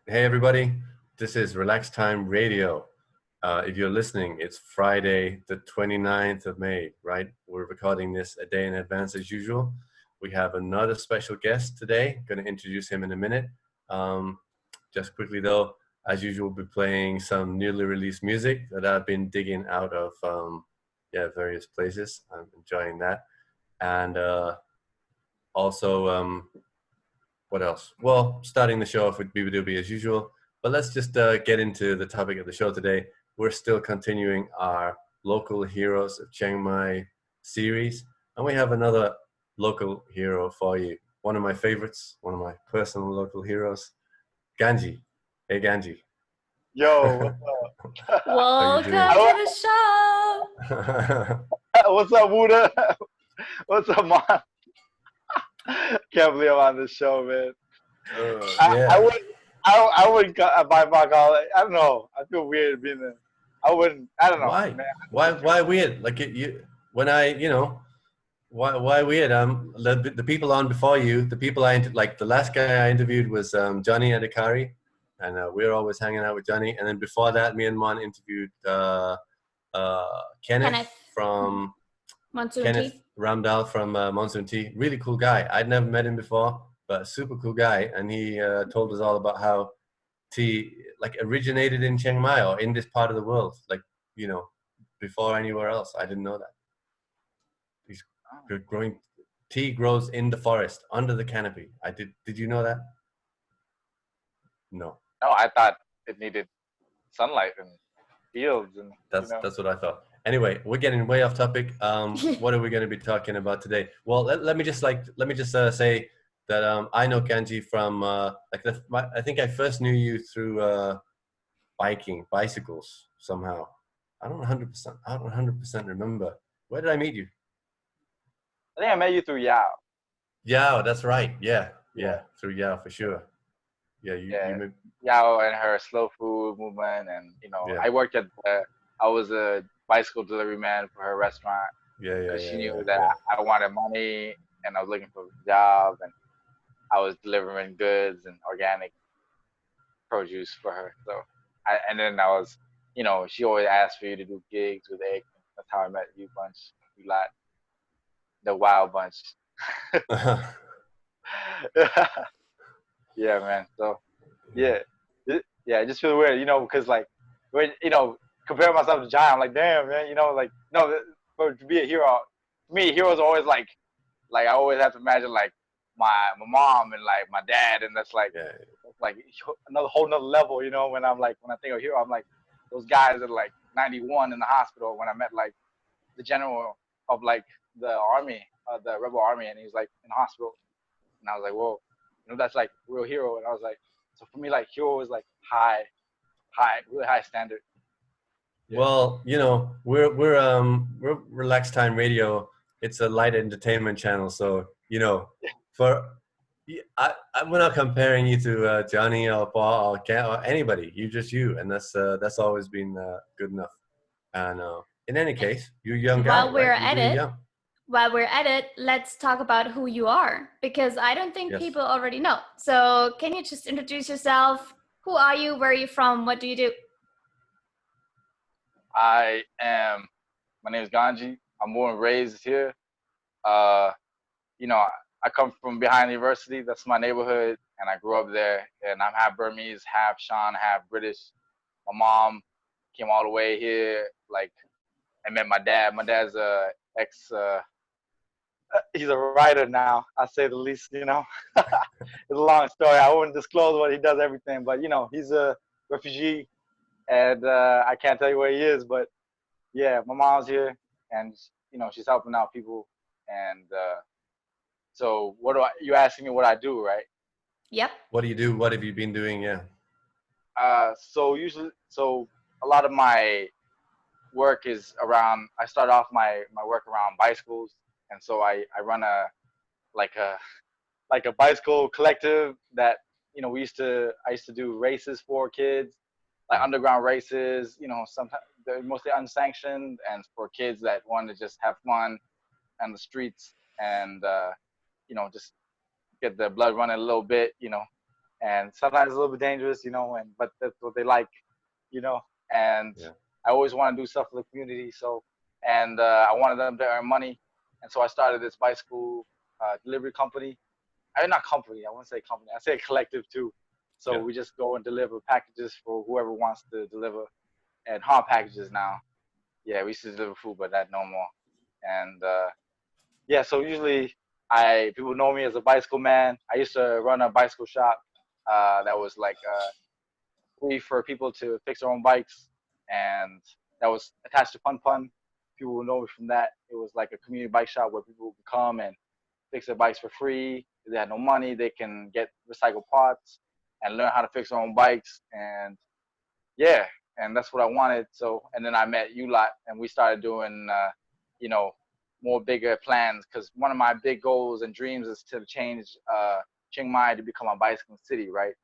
Hey everybody, this is Relax Time Radio. If you're listening, it's Friday the 29th of May, right? We're recording this a day in advance as usual. We have another special guest today. Going to introduce him in a minute. Just quickly though, as usual, we'll be playing some newly released music that I've been digging out of various places. I'm enjoying that. And also, what else? Well, starting the show off with Beabadoobee as usual, but let's just get into the topic of the show today. We're still continuing our local heroes of Chiang Mai series, and we have another local hero for you. One of my favorites, one of my personal local heroes, GanJi. Hey, GanJi. Yo, what's up? Welcome to the show. What's up, Buddha? What's up, Mon? Can't believe I'm on this show, man. I wouldn't buy my call. I don't know. I feel weird being there. I wouldn't. I don't know. Why? Man. Why weird? Like why weird? The people on before you, the people the last guy I interviewed was Johnny Adhikari, and we're always hanging out with Johnny. And then before that, me and Mon interviewed Kenneth from Monsoon Tea. Ramdal from Monsoon Tea. Really cool guy. I'd never met him before, but super cool guy. And he told us all about how tea originated in Chiang Mai or in this part of the world, before anywhere else. I didn't know that. He's growing tea grows in the forest under the canopy. Did you know that? No. No, I thought it needed sunlight and fields and. That's what I thought. Anyway, we're getting way off topic. What are we going to be talking about today? Well, let me just say that I know GanJi from I think I first knew you through bicycles somehow. I don't 100% remember. Where did I meet you? I think I met you through Yao. Yao, that's right. Yeah, through Yao for sure. Yeah, Yao and her slow food movement, and I worked at. I was a bicycle delivery man for her restaurant. She knew that I wanted money and I was looking for a job, and I was delivering goods and organic produce for her. So and then I was, she always asked for you to do gigs with Egg. That's how I met you bunch, you lot, the wild bunch. Yeah, man. So yeah, I just feel weird, because when compare myself to John, I'm like, damn, man, to be a hero, to me, heroes are always like I always have to imagine like my mom and like my dad, and that's like another whole nother level, when I think of hero, I'm like those guys that are like 91 in the hospital when I met like the general of like the army, the rebel army, and he's like in the hospital, and I was like, whoa, that's like real hero, and I was like, so for me, like hero is like high, really high standard. Yeah. Well, we're Relax Time Radio. It's a light entertainment channel, so we're not comparing you to Johnny or Paul or Ken or anybody. You're just you, and that's always been good enough. And in any case, you're a young guy. While we're at it, let's talk about who you are, because I don't think people already know. So can you just introduce yourself? Who are you? Where are you from? What do you do? My name is GanJi. I'm born and raised here. I come from behind the university. That's my neighborhood, and I grew up there. And I'm half Burmese, half Shan, half British. My mom came all the way here. Like, I met my dad. My dad's he's a writer now, I say the least, It's a long story. I wouldn't disclose what he does, everything, but, he's a refugee, and I can't tell you where he is, but yeah, my mom's here, and, she's helping out people, and so you asking me what I do, right? Yep. What do you do? What have you been doing? Yeah. So a lot of my work is around, I start off my work around bicycles, and so I run a bicycle collective that I used to do races for kids, like underground races, sometimes they're mostly unsanctioned, and for kids that want to just have fun on the streets and just get the blood running a little bit, and sometimes it's a little bit dangerous, you know, but that's what they like, you know. And I always want to do stuff for the community, so I wanted them to earn money, and so I started this bicycle delivery company. Not company, I wouldn't say company, I say collective too. So we just go and deliver packages for whoever wants to deliver, and hard packages now. Yeah, we used to deliver food, but that no more. And yeah, so usually people know me as a bicycle man. I used to run a bicycle shop that was like free for people to fix their own bikes, and that was attached to Pun Pun. People will know me from that. It was like a community bike shop where people would come and fix their bikes for free. If they had no money, they can get recycled parts and learn how to fix their own bikes. And yeah, and that's what I wanted. So, and then I met you lot, and we started doing, you know, more bigger plans. Because one of my big goals and dreams is to change Chiang Mai to become a bicycling city, right?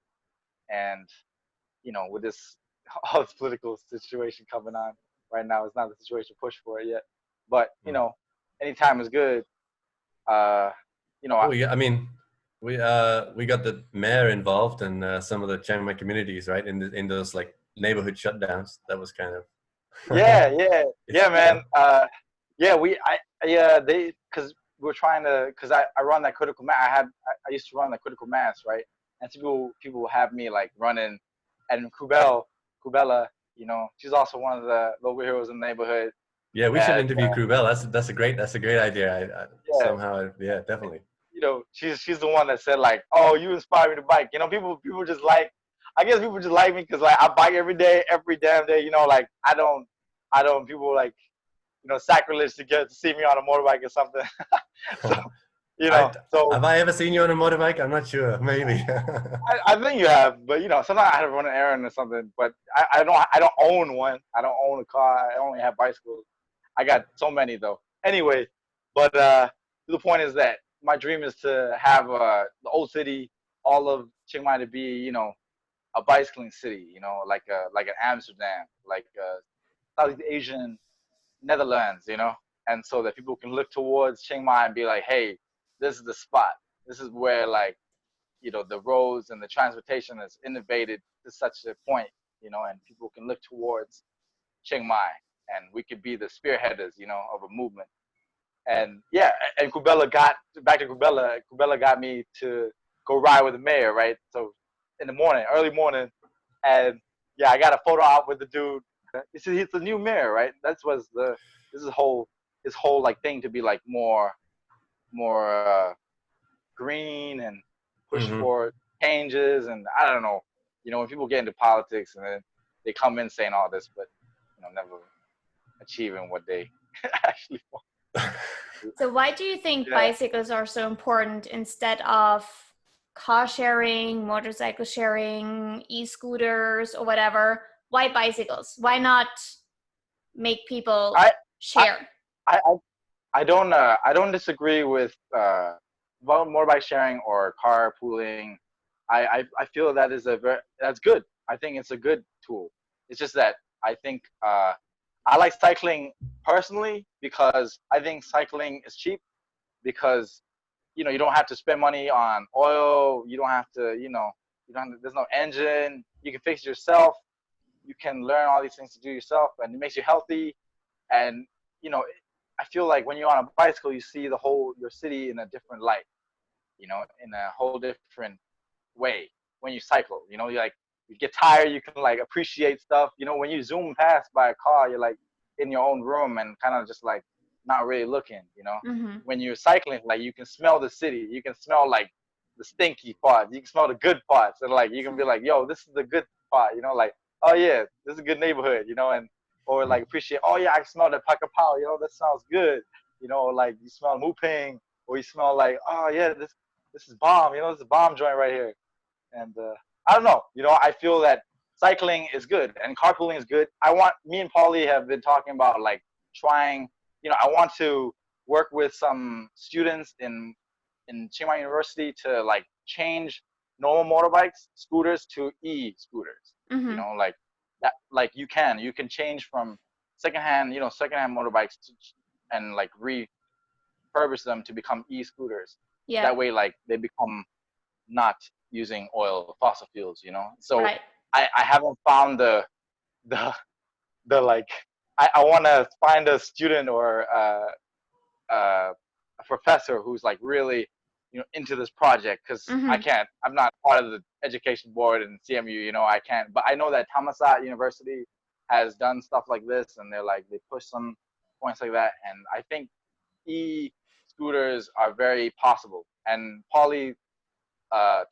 And you know, with this all this political situation coming on right now, it's not the situation to push for it yet. But you know, anytime is good. You know, I mean, we got the mayor involved and some of the Chiang Mai communities, right? In those like neighborhood shutdowns. That was kind of yeah, man. They because we're trying to, because I run that critical mass. I used to run the critical mass, right? And people have me like running, and Kubella, you know, she's also one of the local heroes in the neighborhood. Yeah, we should interview Ruel. That's a great idea. Yeah, Definitely. You know, she's the one that said like, oh, you inspire me to bike. You know, people just like, I guess people just like me because like I bike every day, every damn day. You know, like I don't people like, you know, sacrilege to see me on a motorbike or something. So, you know, have I ever seen you on a motorbike? I'm not sure. Maybe. I think you have, but you know, sometimes I have to run an errand or something. But I don't own one. I don't own a car. I only have bicycles. I got so many though. Anyway, but the point is that my dream is to have the old city, all of Chiang Mai, to be, you know, a bicycling city. You know, like an Amsterdam, like Southeast Asian Netherlands. You know, and so that people can look towards Chiang Mai and be like, hey, this is the spot. This is where like, you know, the roads and the transportation is innovated to such a point, you know, and people can look towards Chiang Mai, and we could be the spearheaders, you know, of a movement. And yeah, and Kubella got me to go ride with the mayor, right? So in the morning, early morning, and yeah, I got a photo op with the dude. He's the new mayor, right? His whole like thing to be like more green and push for changes, and I don't know, you know, when people get into politics and then they come in saying all this, but you know, never achieving what they actually want. So why do you think bicycles are so important instead of car sharing, motorcycle sharing, e-scooters or whatever? Why bicycles? Why not make people share? I don't disagree with motorbike sharing or carpooling. I feel that that's good. I think it's a good tool. It's just that I think I like cycling personally because I think cycling is cheap, because you know, you don't have to spend money on oil. You don't have to, you know, there's no engine. You can fix it yourself. You can learn all these things to do yourself, and it makes you healthy. And you know, I feel like when you're on a bicycle, you see your city in a different light, you know, in a whole different way. When you cycle, you know, you get tired, you can like appreciate stuff. You know, when you zoom past by a car, you're like in your own room and kind of just like not really looking, you know. When you're cycling, like you can smell the city, you can smell like the stinky parts, you can smell the good parts, and like you can be like, yo, this is the good part, you know, like, oh yeah, this is a good neighborhood, you know. And or like appreciate, oh yeah, I can smell that paka pao, you know, that sounds good, you know. Like you smell muping, or you smell like, oh yeah, this is bomb, you know, this is a bomb joint right here. And I don't know, you know, I feel that cycling is good and carpooling is good. Me and Paulie have been talking about like trying, you know, I want to work with some students in Chiang Mai University to like change normal motorbikes, scooters to e-scooters. You know, like that, like you can change from secondhand motorbikes and like refurbish them to become e-scooters. Yeah. That way, like they become not using fossil fuels, you know. So Right. I haven't found the like, I want to find a student or a professor who's like really, you know, into this project, because I can't. I'm not part of the education board and CMU, you know. I can't. But I know that Thammasat University has done stuff like this, and they push some points like that, and I think e-scooters are very possible. And Paulie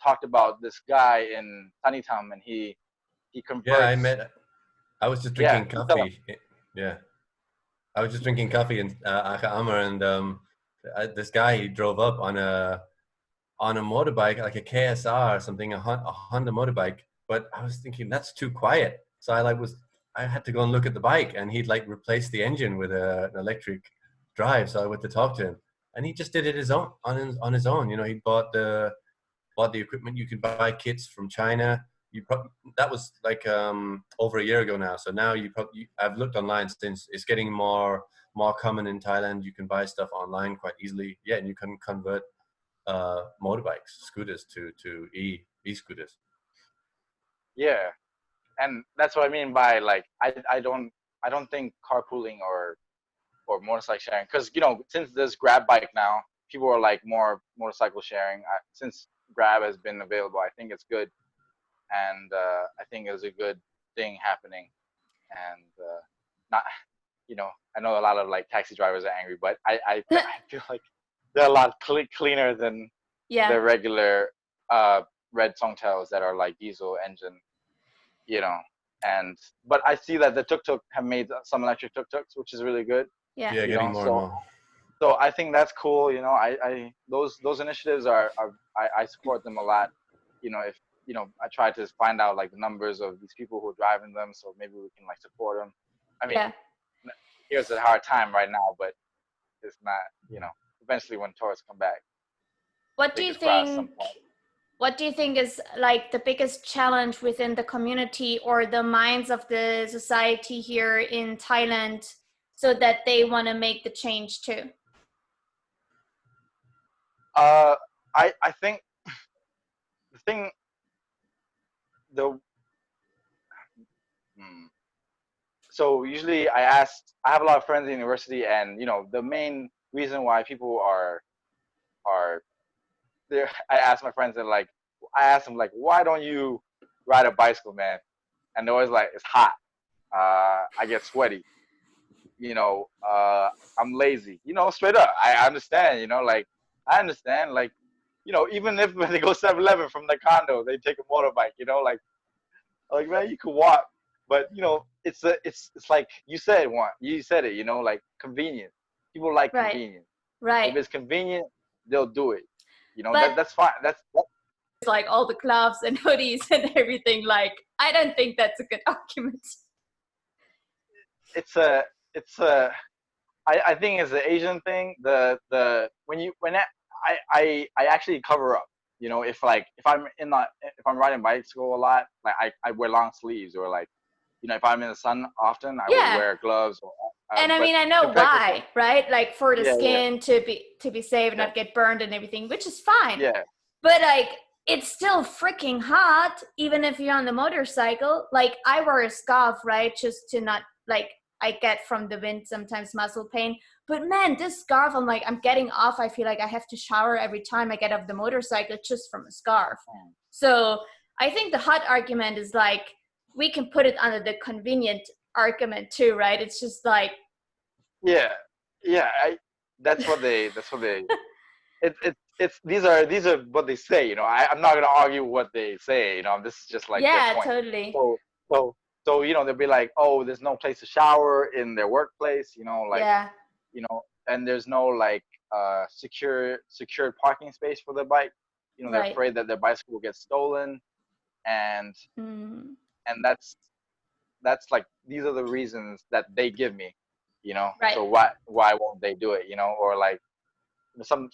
talked about this guy in Tanitam, and he converts. Yeah, I was just drinking coffee. Yeah, I was just drinking coffee in Aka Amar, and this guy, he drove up on a motorbike, like a KSR or something, a Honda motorbike. But I was thinking that's too quiet, so I had to go and look at the bike, and he'd like replaced the engine with an electric drive. So I went to talk to him, and he just did it on his own. You know, he bought the equipment. You can buy kits from China. That was like over a year ago now. So now I've looked online since. It's getting more common in Thailand. You can buy stuff online quite easily. Yeah, and you can convert motorbikes, scooters to e-scooters. Yeah, and that's what I mean by like I don't think carpooling or motorcycle sharing, because you know, since there's Grab bike now, people are like more motorcycle sharing. Since Grab has been available, I think it's good, and I think it's a good thing happening. And not, you know, I know a lot of like taxi drivers are angry, but I feel like they're a lot cleaner than the regular red Songtels that are like diesel engine, you know. But I see that the tuk-tuk have made some electric tuk-tuks, which is really good. Yeah, getting more and more. So I think that's cool. You know, I those initiatives I support them a lot. You know, if you know, I try to find out like the numbers of these people who are driving them, so maybe we can like support them. I mean, here's a hard time right now, but it's not. You know, eventually when tourists come back. What do you think? What do you think is like the biggest challenge within the community or the minds of the society here in Thailand, so that they want to make the change too? I think the thing, so usually I have a lot of friends in university, and you know, the main reason why people are there, I ask my friends, and like, I ask them like, why don't you ride a bicycle, man? And they're always like, it's hot. I get sweaty. You know, I'm lazy. You know, straight up. I understand, you know, like, I understand, like, you know, even if when they go 7-Eleven from the condo, they take a motorbike, you know, like man, you could walk. But, you know, it's like you said it, you know, like convenient. People like convenience. Right. If it's convenient, they'll do it. You know, but that's fine. That's like all the gloves and hoodies and everything. Like, I don't think that's a good argument. I think it's an Asian thing. I actually cover up. You know, if I'm riding bicycle a lot, like I wear long sleeves, or like, you know, if I'm in the sun often, I would wear gloves. And I mean, I know why, right? Like for the skin to be safe and not get burned and everything, which is fine. Yeah. But like, it's still freaking hot, even if you're on the motorcycle. Like, I wear a scarf, right? Just to not, like, I get from the wind sometimes muscle pain. But man, this scarf, I'm getting off. I feel like I have to shower every time I get off the motorcycle just from a scarf. So I think the hot argument is like, we can put it under the convenient argument too, right? It's just like, that's what they these are what they say, you know. I'm not gonna argue what they say, you know. This is just like their point. Totally. So you know, they'll be like, oh, there's no place to shower in their workplace, you know, like you know, and there's no like secured parking space for their bike. You know, they're afraid that their bicycle will get stolen, and that's like, these are the reasons that they give me, you know. So why won't they do it, you know? Or like, some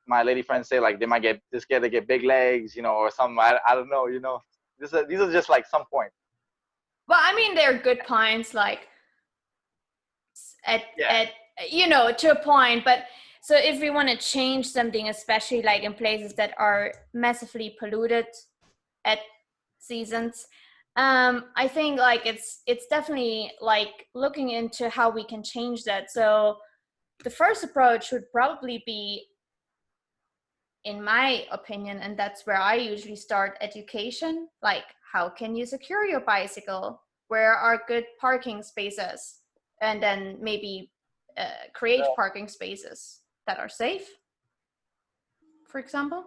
my lady friends say like they might get scared, they get big legs, you know, or something. I don't know, you know. These are just like some points. Well, I mean, they're good points, like at you know, to a point. But So if we want to change something, especially like in places that are massively polluted at seasons, I think like it's definitely like looking into how we can change that. So the first approach would probably be, in my opinion, and that's where I usually start, education. Like, how can you secure your bicycle? Where are good parking spaces? And then maybe create parking spaces that are safe, for example.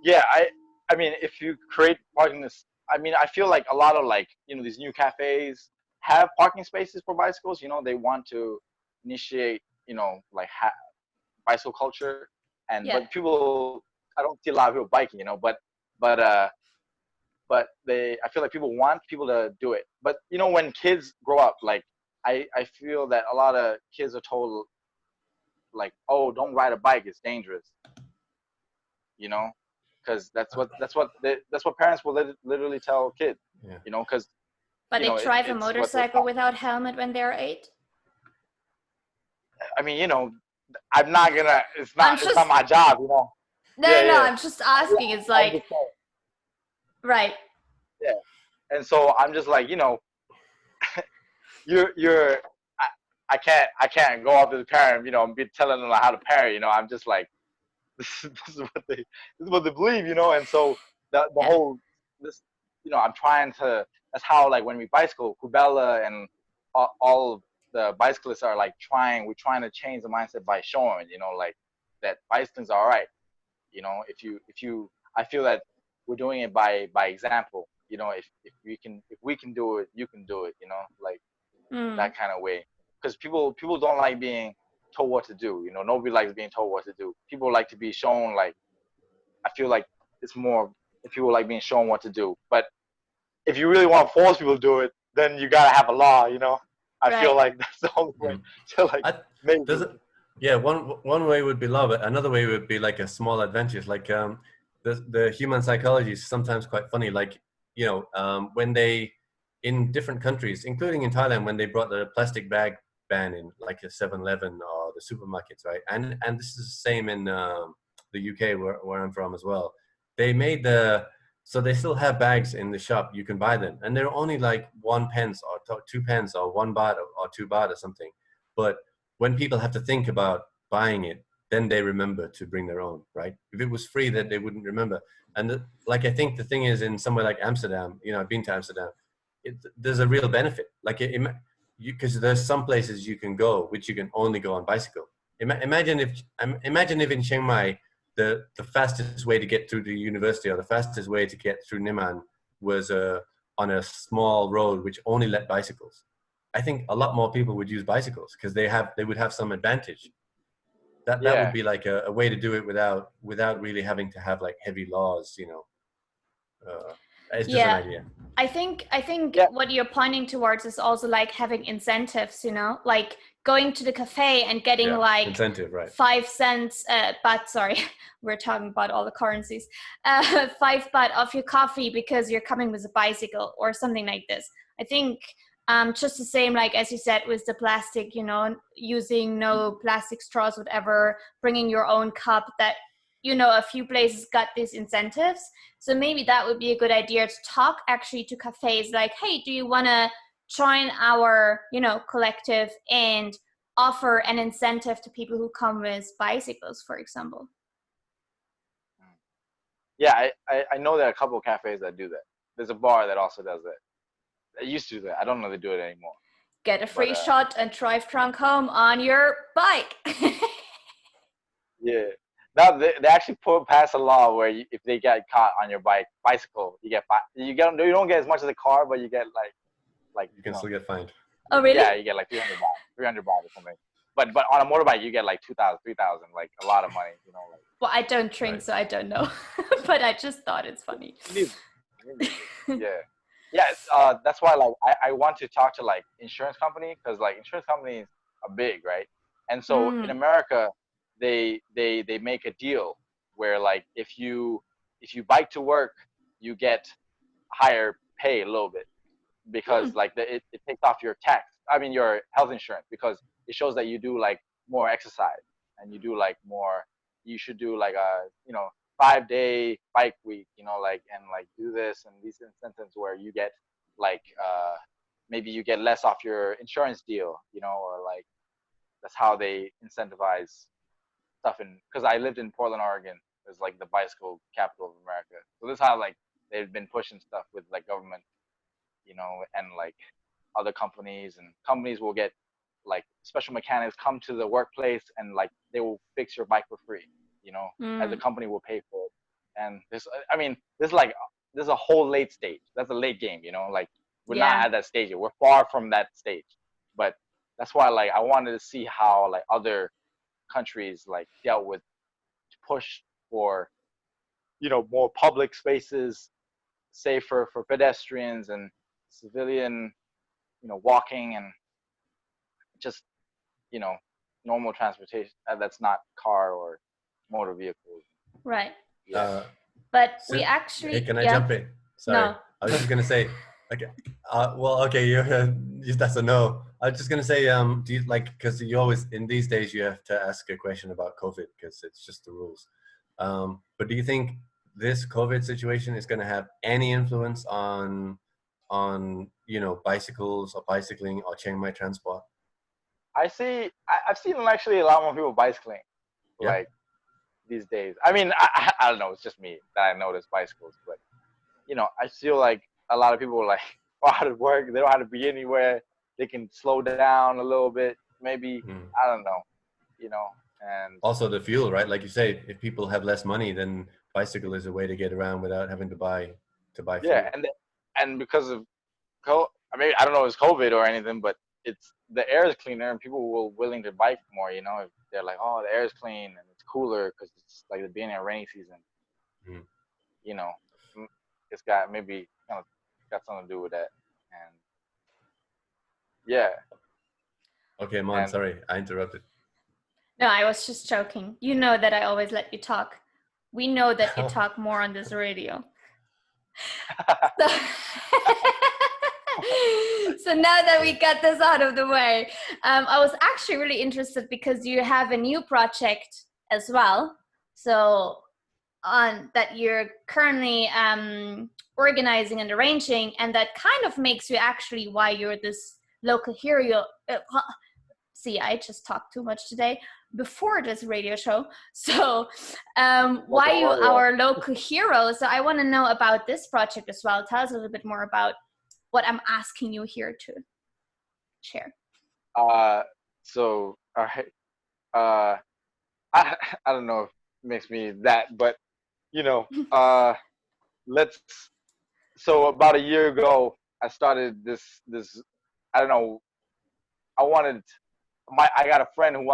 Yeah, I mean, if you create parking this, I mean, I feel like a lot of like, you know, these new cafes have parking spaces for bicycles. You know, they want to initiate, you know, like bicycle culture, and Yeah. but people, I don't see a lot of people biking, you know, but I feel like people want people to do it. But you know, when kids grow up, like I feel that a lot of kids are told like, oh, don't ride a bike, it's dangerous, you know, because that's what parents will literally tell kids, Yeah. you know, because But you they know drive a it's what they're motorcycle taught. without helmet when they're 8. I mean, you know, I'm not gonna. I'm It's not just my job, you know. no, Yeah, no, yeah. I'm just asking. It's I'm like, just saying, right. yeah. And so I'm just like, you know, you're. I can't go up to the parent, you know, and be telling them how to parent, you know. I'm just like, this is what they believe, you know. And so the Yeah. whole this, you know, I'm trying to. That's how like when we bicycle, Kubella and all the bicyclists are like we're trying to change the mindset by showing, you know, like that bicycling's all right. You know, if you I feel that we're doing it by example. You know, if we can do it, you can do it. You know, like that kind of way. Because people don't like being told what to do. You know, nobody likes being told what to do. People like to be shown. Like I feel like it's more if people like being shown what to do. But if you really want to force people to do it, then you gotta have a law. You know, I feel Right. like that's the only way to like make Does it? Yeah, one way would be love it. Another way would be like a small advantage. Like the human psychology is sometimes quite funny. Like when they in different countries, including in Thailand, when they brought the plastic bag ban in, like a 7-Eleven or the supermarkets, right? And this is the same in the UK where I'm from as well. They made so they still have bags in the shop. You can buy them, and they're only like 1 pence or 2 pence or 1 baht or 2 baht or something. But when people have to think about buying it, then they remember to bring their own, right? If it was free, then they wouldn't remember. And like I think the thing is, in somewhere like Amsterdam, I've been to Amsterdam. There's a real benefit, like because there's some places you can go which you can only go on bicycle. Imagine if in Chiang Mai the fastest way to get through the university or the fastest way to get through Niman was on a small road which only let bicycles. I think a lot more people would use bicycles because they would have some advantage. That would be like a way to do it without really having to have like heavy laws, it's just an idea. I think what you're pointing towards is also like having incentives, like going to the cafe and getting like incentive, right? 5 cents, but sorry, we're talking about all the currencies, 5 baht off your coffee because you're coming with a bicycle or something like this. I think just the same, like as you said, with the plastic, using no plastic straws, whatever, bringing your own cup, that a few places got these incentives. So maybe that would be a good idea to talk actually to cafes like, hey, do you want to join our, collective and offer an incentive to people who come with bicycles, for example? Yeah, I know there are a couple of cafes that do that. There's a bar that also does that. They used to do that. I don't know if they do it anymore. Get a free shot and drive drunk home on your bike. Yeah. Now they actually pass a law where if they get caught on your bicycle, you get you don't get as much as a car, but you get like you can still get fined. Oh really? Yeah, you get like 300 baht or something. But on a motorbike you get like 2,000, 3,000, like a lot of money, like. Well, I don't drink, so I don't know. But I just thought it's funny. Yeah. That's why like I want to talk to like insurance company, because like insurance companies are big, right? And so in America they make a deal where like if you bike to work you get higher pay a little bit, because like it takes off your tax, I mean your health insurance, because it shows that you do like more exercise, and you do like more. You should do like a 5-day bike week, like, and like do this and these incentives where you get like maybe you get less off your insurance deal, or like that's how they incentivize stuff. And because I lived in Portland, Oregon, it's like the bicycle capital of America. So this is how like they've been pushing stuff with like government, and like other companies, and companies will get like special mechanics come to the workplace and like they will fix your bike for free, as the company will pay for it. And this, I mean, this is a whole late stage. That's a late game, like we're not at that stage yet. We're far from that stage. But that's why like I wanted to see how like other countries like dealt with push for more public spaces, safer for pedestrians and civilian walking, and just normal transportation that's not car or motor vehicles. Right. Yeah. But we actually. Hey, can I jump in? Sorry. No. I was just gonna say. Okay. Well, okay. That's a no. I was just gonna say. Do you like, because you always in these days you have to ask a question about COVID because it's just the rules. But do you think this COVID situation is gonna have any influence on bicycles or bicycling or Chiang Mai transport? I've seen actually a lot more people bicycling, like these days. I mean, I don't know. It's just me that I notice bicycles, but I feel like a lot of people like are out of work. They don't have to be anywhere. They can slow down a little bit, maybe. I don't know, and also the fuel, right? Like you say, if people have less money, then bicycle is a way to get around without having to buy fuel. Yeah, and because of I mean, I don't know if it's COVID or anything, but it's the air is cleaner and people were willing to bike more. If they're like, oh, the air is clean and it's cooler because it's like the beginning of rainy season. It's got maybe kind of got something to do with that, and yeah. Okay, Mon, sorry, I interrupted. No, I was just joking. You know that I always let you talk. We know that you talk more on this radio. So now that we got this out of the way, I was actually really interested because you have a new project as well. So on that you're currently organizing and arranging, and that kind of makes you actually why you're this local hero. See, I just talked too much today before this radio show. So why you our local hero. So I want to know about this project as well. Tell us a little bit more about what I'm asking you here to share. So all right. I don't know if it makes me that, but so about a year ago I started this I don't know, I got a friend who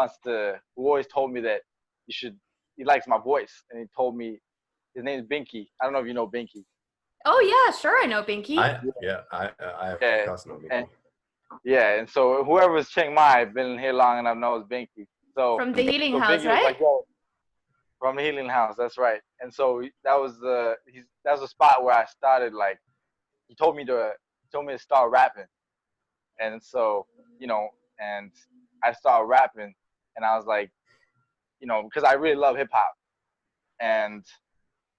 always told me that he likes my voice, and he told me his name is Binky. I don't know if you know Binky. Oh yeah, sure, I know Binky. I of course know Binky. And so whoever's Chiang Mai been here long enough knows Binky. So from the Healing House, right? Like, from the Healing House, that's right. And so that was the spot where I started. Like, he told me to start rapping, and so and I started rapping, and I was like, because I really love hip hop, and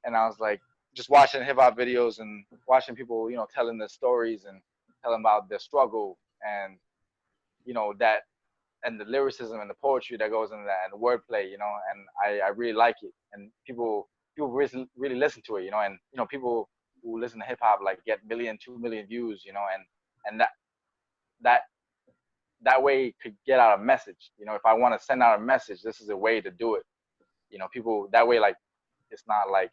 I was like just watching hip hop videos and watching people, telling their stories and telling about their struggle, and that, and the lyricism and the poetry that goes into that, and the wordplay, and I really like it, and people really listen to it, and people who listen to hip hop like get 1 million, 2 million views, and that way could get out a message. If I want to send out a message, this is a way to do it. People that way, like, it's not like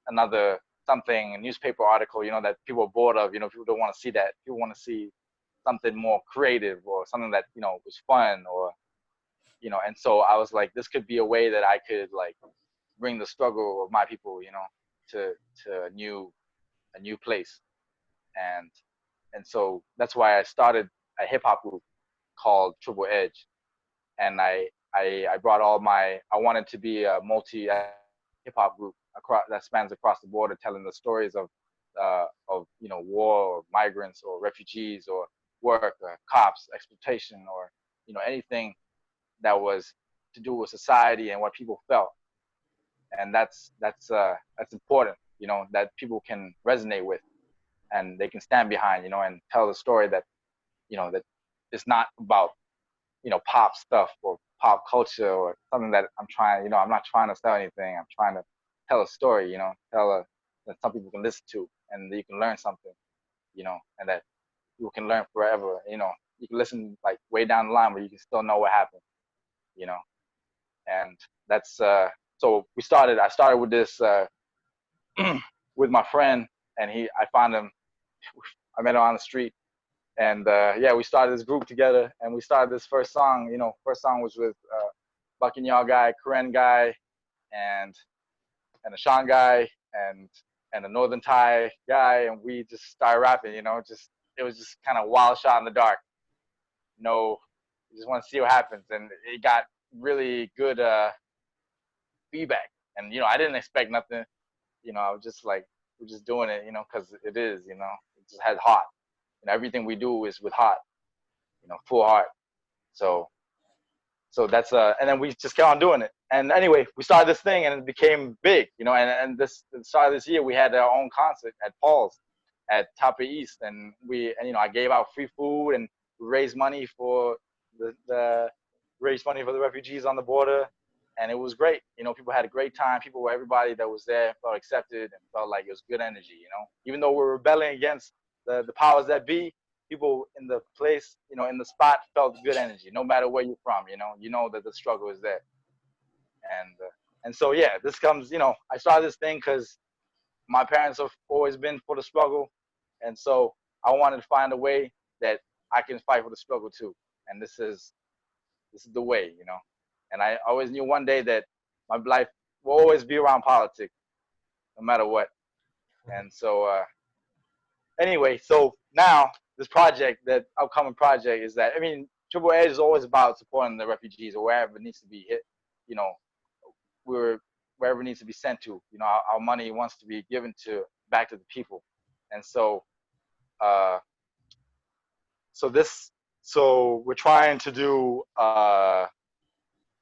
another a newspaper article, that people are bored of. People don't want to see that. People want to see something more creative, or something that was fun, or and so I was like, this could be a way that I could like bring the struggle of my people, to a new place, and so that's why I started a hip hop group called Triple Edge, and I brought I wanted to be a multi hip hop group that spans across the border, telling the stories of war, or migrants, or refugees, or work, or cops, exploitation, or anything that was to do with society and what people felt. And that's important, you know, that people can resonate with and they can stand behind, you know, and tell the story that, you know, that it's not about, you know, pop stuff or pop culture or something that I'm trying, you know, I'm not trying to sell anything. I'm trying to tell a story, you know, that some people can listen to and that you can learn something, you know, and that you can learn forever, you know. You can listen like way down the line where you can still know what happened, you know. And that's so I started with this with my friend, and I met him on the street, and yeah, we started this group together, and we started this first song. You know, first song was with Buckingham guy, Karen guy, and a Shan guy, and a Northern Thai guy, and we just started rapping. You know, it was just kind of wild shot in the dark. No, you just want to see what happens, and it got really good feedback. And you know, I didn't expect nothing. You know, I was just like, we're just doing it, you know, because it is, you know, it just has heart. And everything we do is with heart, you know, full heart. So that's and then we just kept on doing it. And anyway, we started this thing and it became big, you know. And the start of this year, we had our own concert at Paul's at Top of East, and you know, I gave out free food and raised money for the refugees on the border, and it was great. You know, people had a great time. Everybody that was there felt accepted and felt like it was good energy. You know, even though we're rebelling against the powers that be, people in the place, you know, in the spot felt good energy. No matter where you're from, you know that the struggle is there. And so yeah, this comes. You know, I started this thing because my parents have always been for the struggle, and so I wanted to find a way that I can fight for the struggle too. And this is the way, you know. And I always knew one day that my life will always be around politics, no matter what. And so anyway, so now this project, that upcoming project, is that, I mean, Triple Edge is always about supporting the refugees or wherever it needs to be hit, you know, wherever it needs to be sent to. You know, our money wants to be given back to the people. And so so we're trying to do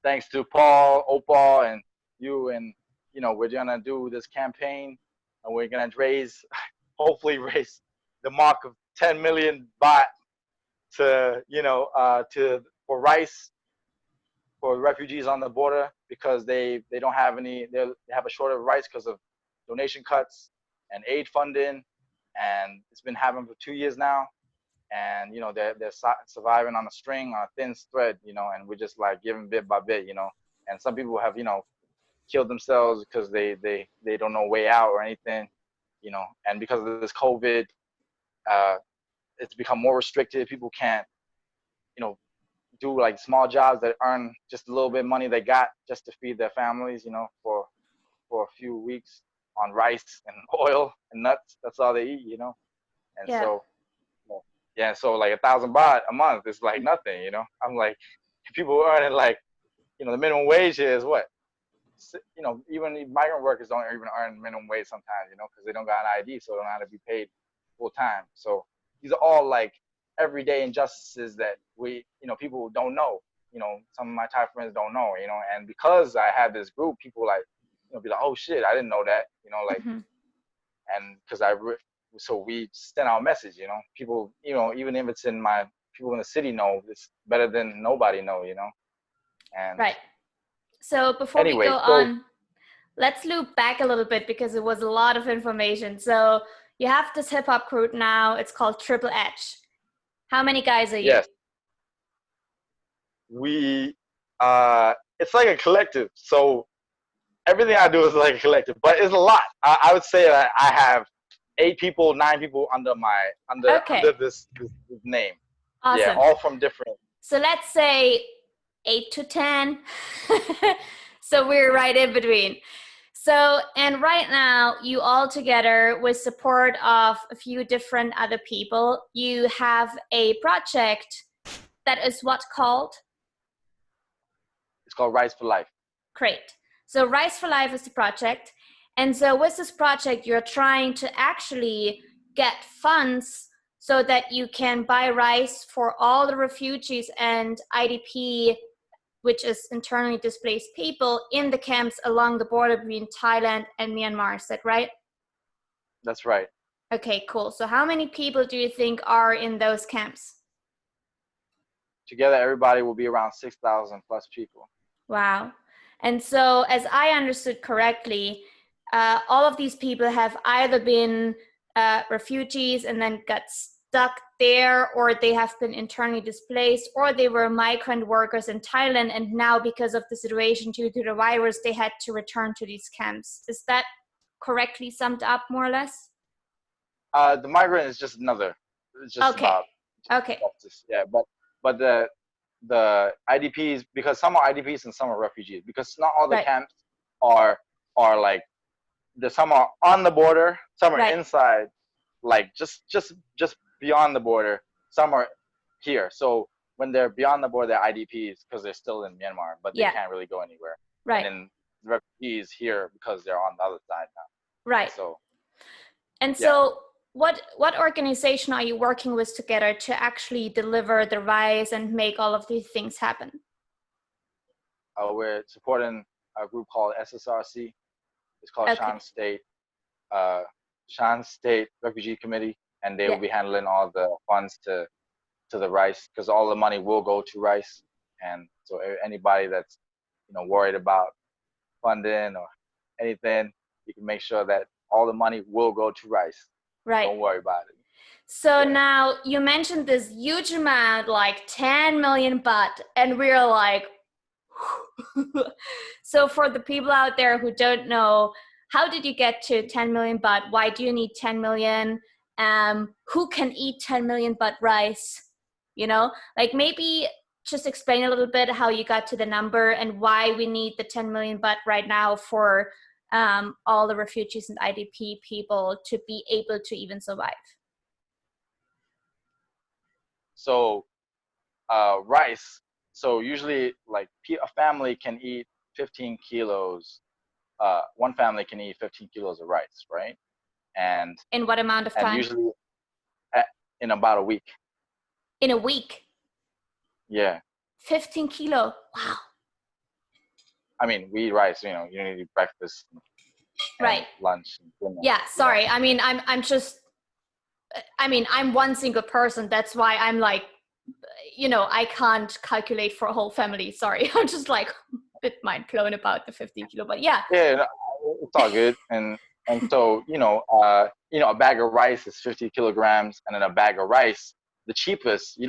thanks to Paul, Opal, and you, and you know, we're gonna do this campaign, and we're gonna hopefully raise the mark of 10 million baht for rice for refugees on the border, because they don't have they have a shortage of rice because of donation cuts and aid funding, and it's been happening for 2 years now. And you know, they're surviving on a string, on a thin thread, you know, and we're just like giving bit by bit, you know. And some people have, you know, killed themselves because they don't know way out or anything, you know. And because of this COVID, it's become more restricted. People can't, you know, do like small jobs that earn just a little bit of money they got just to feed their families, you know, for a few weeks on rice and oil and nuts. That's all they eat, you know. And yeah. So yeah, so like 1,000 baht a month is like nothing, you know. I'm like, people earning like, you know, the minimum wage here is what? You know, even migrant workers don't even earn minimum wage sometimes, you know, because they don't got an ID, so they don't have to be paid full time. So these are all like everyday injustices that you know, people don't know. You know, some of my Thai friends don't know, you know. And because I had this group, people like, you know, be like, oh shit, I didn't know that, you know, like, and because so we send our message, you know. People, you know, even if it's people in the city know, it's better than nobody know, you know. And right. So before we go on, let's loop back a little bit because it was a lot of information. So you have this hip hop crew now. It's called Triple Edge. How many guys are you? Yes. We, it's like a collective. So everything I do is like a collective, but it's a lot. I would say that I have 9 people under this name. Awesome. Yeah, all from different. So let's say 8 to 10. So we're right in between. So, and right now you all together, with support of a few different other people, you have a project that is what's called? It's called Rice for Life. Great. So Rice for Life is the project. And so with this project, you're trying to actually get funds so that you can buy rice for all the refugees and IDP which is internally displaced people in the camps along the border between Thailand and Myanmar. Is that right? That's right. Okay, cool. So how many people do you think are in those camps? Together, everybody will be around 6,000 plus people. Wow. And so, as I understood correctly, all of these people have either been refugees and then got stuck there, or they have been internally displaced, or they were migrant workers in Thailand, and now because of the situation due to the virus, they had to return to these camps. Is that correctly summed up, more or less? The migrant is just another. It's just Okay. about. Okay. Yeah, but the IDPs, because some are IDPs and some are refugees, because not all the Right. camps are like some are on the border, some are Right. inside, like just beyond the border. Some are here. So when they're beyond the border, they're IDPs because they're still in Myanmar, but they Yeah. can't really go anywhere. Right. And then the refugees here because they're on the other side now. Right. So. And Yeah. so what organization are you working with together to actually deliver the rice and make all of these things happen? We're supporting a group called SSRC. It's called Okay. Shan State Refugee Committee, and they will Yeah. be handling all the funds to the rice, because all the money will go to rice. And so anybody that's worried about funding or anything, you can make sure that all the money will go to rice. Right. Don't worry about it. So Yeah. now you mentioned this huge amount, like 10 million baht, and we're like, so for the people out there who don't know, how did you get to 10 million baht? Why do you need 10 million? Who can eat 10 million baht rice? Like maybe just explain a little bit how you got to the number and why we need the 10 million baht right now for all the refugees and IDP people to be able to even survive. So rice. So usually, like a family can eat 15 kilos. One family can eat 15 kilos of rice, right? And in what amount of time? Usually in about a week. In a week? Yeah. 15 kilo. Wow. I mean, we eat rice. You need to eat breakfast, and right? Lunch. And dinner, yeah. Sorry. I mean, I'm one single person. That's why I'm like, I can't calculate for a whole family. Sorry. I'm just like a bit mind blown about the 15 kilo, but yeah. Yeah, no, it's all good. And so, a bag of rice is 50 kilograms, and then a bag of rice, the cheapest, we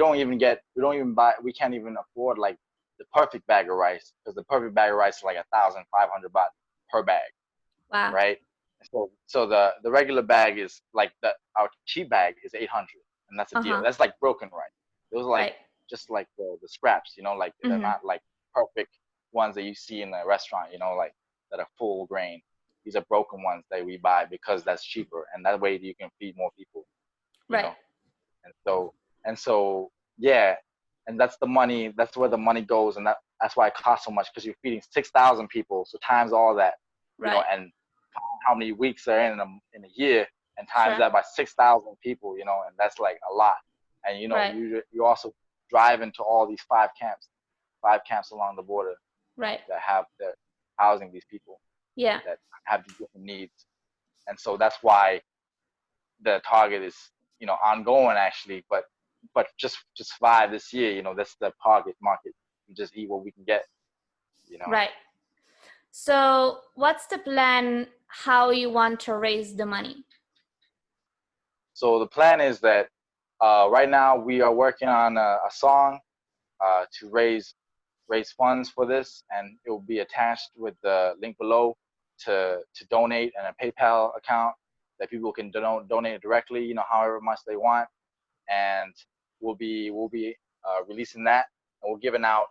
can't even afford like the perfect bag of rice, because the perfect bag of rice is like 1,500 baht per bag. Wow. Right. So the regular bag is like our cheap bag is 800, and that's a deal. That's like broken rice. Those are like just like the scraps, like they're not like perfect ones that you see in the restaurant, like that are full grain. These are broken ones that we buy because that's cheaper, and that way you can feed more people. You know? And so yeah, and that's the money. That's where the money goes, and that's why it costs so much, because you're feeding 6,000 people. So times all that, and how many weeks are in a year, and times that by 6,000 people, and that's like a lot. And you also drive into all these five camps along the border, that they're housing these people, that have these different needs. And so that's why the target is ongoing, actually, but just survive this year. That's the target market. We just eat what we can get. Right. So what's the plan, how you want to raise the money? So the plan is that right now we are working on a song to raise funds for this, and it will be attached with the link below to donate, and a PayPal account that people can donate directly, however much they want. And we'll be releasing that, and we're giving out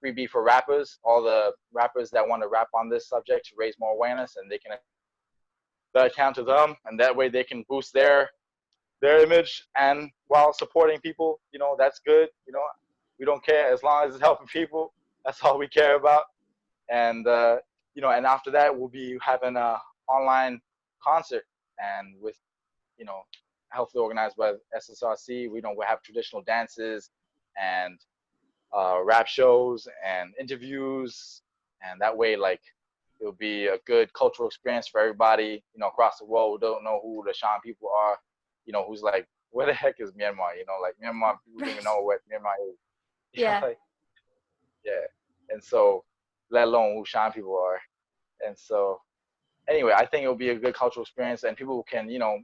freebie for rappers, all the rappers that want to rap on this subject, to raise more awareness, and they can that account to them, and that way they can boost their image, and while supporting people. That's good. We don't care, as long as it's helping people. That's all we care about. And and after that, we'll be having a online concert, and with hopefully organized by SSRC. We'll have traditional dances, and rap shows and interviews, and that way, like, it'll be a good cultural experience for everybody, you know, across the world who don't know who the Shan people are, you know, who's like, where the heck is Myanmar? You know, like Myanmar people don't even know what Myanmar is. You know, Yeah. like, yeah. And so, let alone who Shan people are. And so, anyway, I think it'll be a good cultural experience, and people can, you know,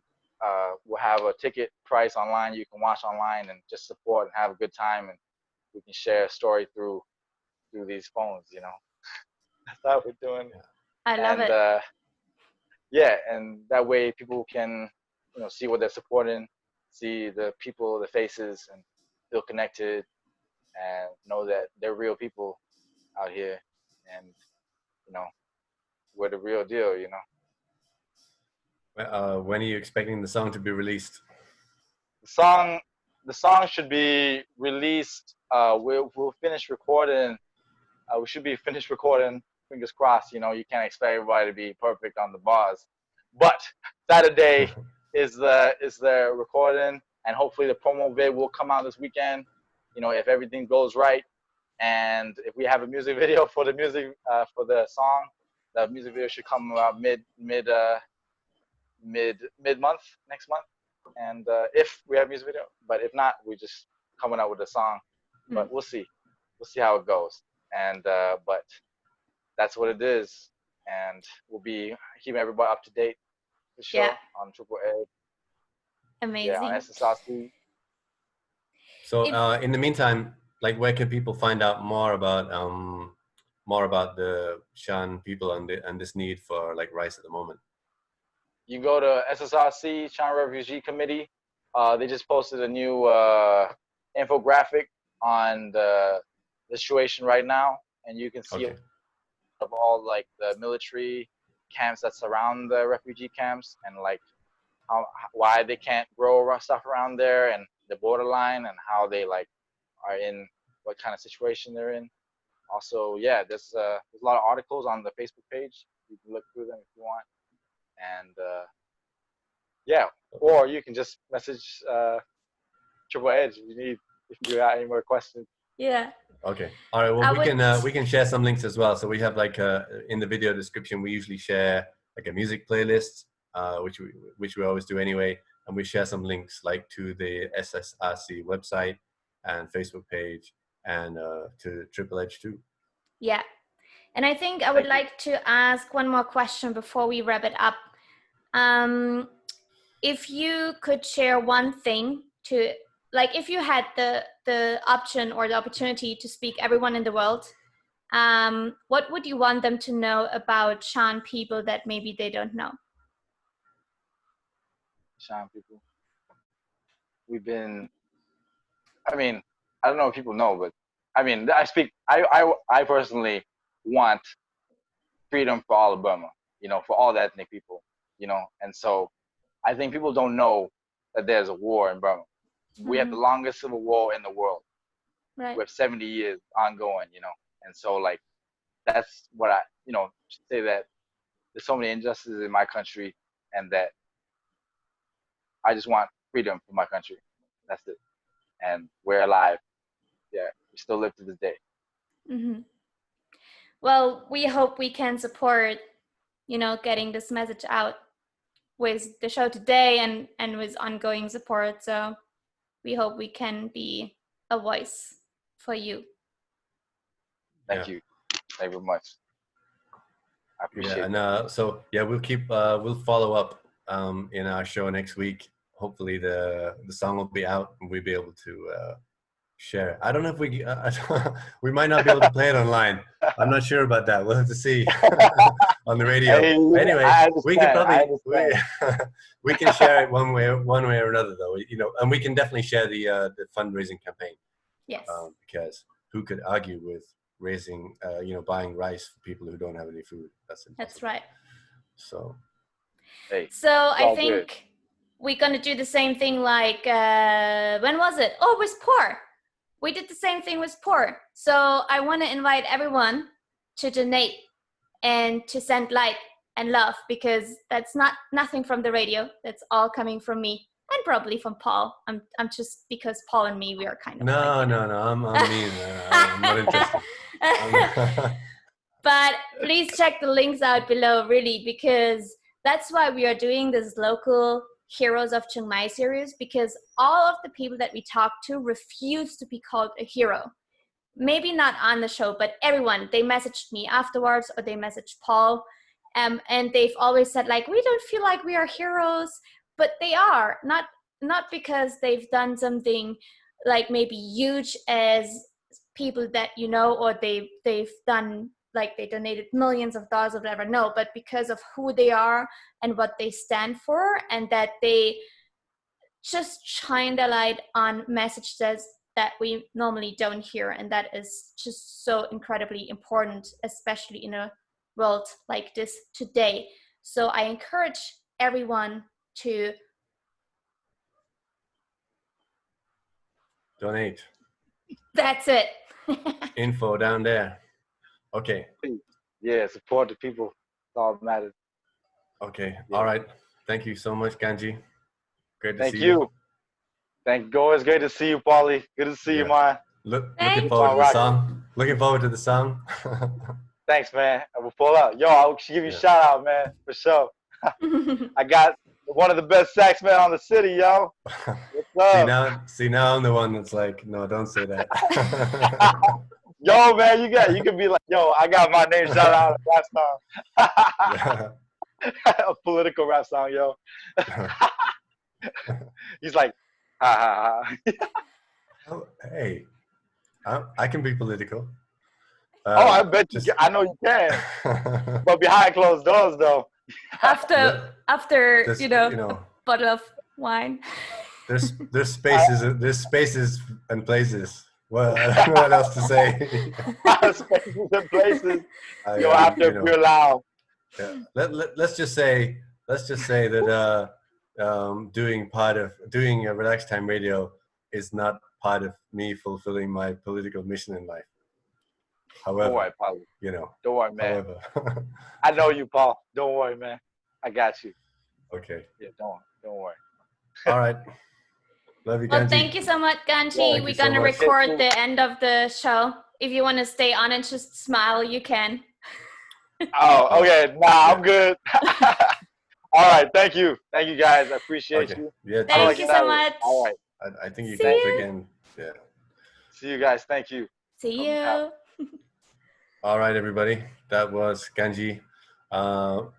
will have a ticket price online. You can watch online and just support and have a good time, and we can share a story through these phones. You know, that's how we're doing. I love it. Yeah, and that way people can, you know, see what they're supporting, see the people, the faces, and feel connected, and know that they're real people out here, and, you know, we're the real deal. You know. When are you expecting the song to be released? The song should be released. We'll finish recording. We should be finished recording. Fingers crossed. You know, you can't expect everybody to be perfect on the bars, but Saturday is the recording, and hopefully the promo vid will come out this weekend. You know, if everything goes right, and if we have a music video for the for the song, the music video should come out mid month next month. And if we have music video, but if not, we just coming out with a song. But we'll see how it goes. And but that's what it is, and we'll be keeping everybody up to date for sure on Triple A. Amazing. Yeah, on SSRC. So in the meantime, like, where can people find out more about the Shan people and this need for like rice at the moment? You go to SSRC, Shan Refugee Committee. They just posted a new infographic on the situation right now, and you can see of all like the military camps that surround the refugee camps, and like why they can't grow stuff around there, and the borderline, and how they like are in what kind of situation they're in. Also, yeah, there's a lot of articles on the Facebook page. You can look through them if you want. And yeah, or you can just message Triple Edge if you have any more questions. Yeah. Okay. All right. Well, we can share some links as well. So we have like in the video description, we usually share like a music playlist, which we always do anyway, and we share some links like to the SSRC website and Facebook page, and to Triple Edge too. Yeah. And I think I would like to ask one more question before we wrap it up. If you could share one thing to, like, if you had the option or the opportunity to speak everyone in the world, what would you want them to know about Shan people that maybe they don't know? Shan people. I mean, I don't know if people know, but I mean, I personally want freedom for all of Burma, you know, for all the ethnic people, you know, and so I think people don't know that there's a war in Burma. We have the longest civil war in the world. Right. We have 70 years ongoing, you know, and so like that's what I, you know, say that there's so many injustices in my country, and that I just want freedom for my country. That's it. And we're alive. Yeah, we still live to this day. Mm-hmm. Well, we hope we can support, you know, getting this message out with the show today and with ongoing support. So we hope we can be a voice for you. Thank you very much. I appreciate it. And so yeah, we'll follow up in our show next week. Hopefully the song will be out and we'll be able to share. I don't know if we might not be able to play it online. I'm not sure about that. We'll have to see on the radio. Anyway, we can probably we can share it one way or another, though. You know, and we can definitely share the fundraising campaign. Yes. Because who could argue with raising, you know, buying rice for people who don't have any food? That's right. So. I think we're gonna do the same thing. Like when was it? Oh, with poor. We did the same thing with poor. So I want to invite everyone to donate and to send light and love, because that's nothing from the radio. That's all coming from me. and probably from Paul. I'm just because Paul and me, we are kind of No, like, no, no. I'm mean. I'm not interested. But please check the links out below, really, because that's why we are doing this local Heroes of Chiang Mai series, because all of the people that we talk to refuse to be called a hero. Maybe not on the show, but everyone, they messaged me afterwards, or they messaged Paul, and they've always said, like, we don't feel like we are heroes, but they are. Not because they've done something like maybe huge as people that you know, or they've done, like, they donated millions of dollars or whatever. No, but because of who they are and what they stand for, and that they just shine the light on messages that we normally don't hear. And that is just so incredibly important, especially in a world like this today. So I encourage everyone to Donate. That's it. Info down there. Okay. Yeah, support the people. That's all that matters. Okay. Yeah. All right. Thank you so much, GanJi. Great to Thank see you. Thank you. It's great to see you, Paulie. Good to see you, man. Looking forward to the song. Looking forward to the song. Thanks, man. I will pull out. Yo, I should give you a shout out, man, for sure. I got one of the best sax men on the city, yo. What's up? See now I'm the one that's like, no, don't say that. Yo, man, you can be like, yo, I got my name shout out rap song. A political rap song, yo. He's like, ha ha ha. Oh, hey, I can be political. I bet you. I know you can. But behind closed doors, though. After you know, a bottle of wine. There's spaces and places. Well, I don't know what else to say. Spaces and places. Yo, after you're loud. Yeah. Let's just say that doing a relaxed time radio is not part of me fulfilling my political mission in life. However, don't worry, Paul. You know. Don't worry, man. However. I know you, Paul. Don't worry, man. I got you. Okay. Yeah, don't worry. All right. Love you, GanJi. Well, thank you so much, GanJi. We're going to record the end of the show. If you want to stay on and just smile, you can. Oh, okay. Nah, I'm good. All right. Thank you. Thank you, guys. I appreciate you. Yeah. Thank you so much. All right. I think you can again. Yeah. See you guys. Thank you. See you. All right, everybody. That was GanJi.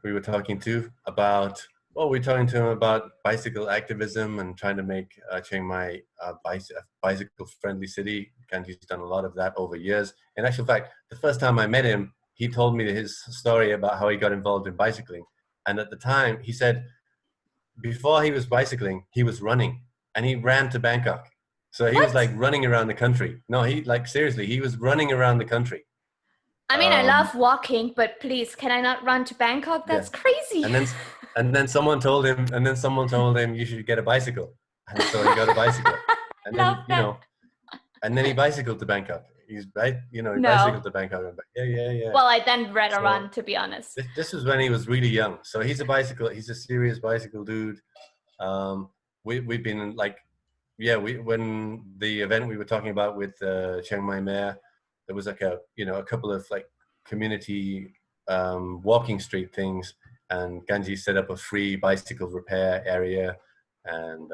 We were talking to him about bicycle activism and trying to make Chiang Mai a bicycle-friendly city. GanJi's done a lot of that over years. In actual fact, the first time I met him, he told me his story about how he got involved in bicycling. And at the time, he said before he was bicycling, he was running, and he ran to Bangkok. So he was like running around the country. No, seriously, he was running around the country. I mean, I love walking, but please, can I not run to Bangkok? That's crazy. And then someone told him you should get a bicycle. And so he got a bicycle. And then, and then he bicyced to Bangkok. He's right, he bicycled to Bangkok. Yeah. Well, I then read a run, to be honest. This was when he was really young. So he's a serious bicycle dude. We've been when the event we were talking about with Chiang Mai Mayor, there was like a couple of like community walking street things, and GanJi set up a free bicycle repair area, and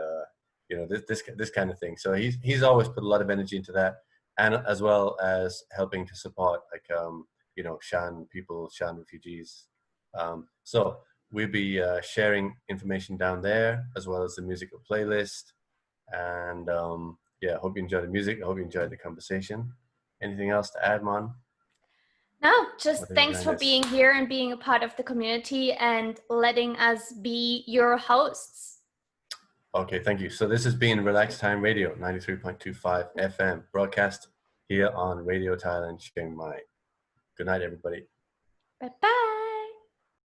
this kind of thing. So he's always put a lot of energy into that, and as well as helping to support Shan people, Shan refugees. So we'll be sharing information down there as well as the musical playlist, and hope you enjoyed the music. I hope you enjoyed the conversation. Anything else to add, Mon? No, just thanks for being here and being a part of the community and letting us be your hosts. Okay, thank you. So this has been Relaxed Time Radio, 93.25 FM, broadcast here on Radio Thailand, Chiang Mai. Good night, everybody. Bye-bye.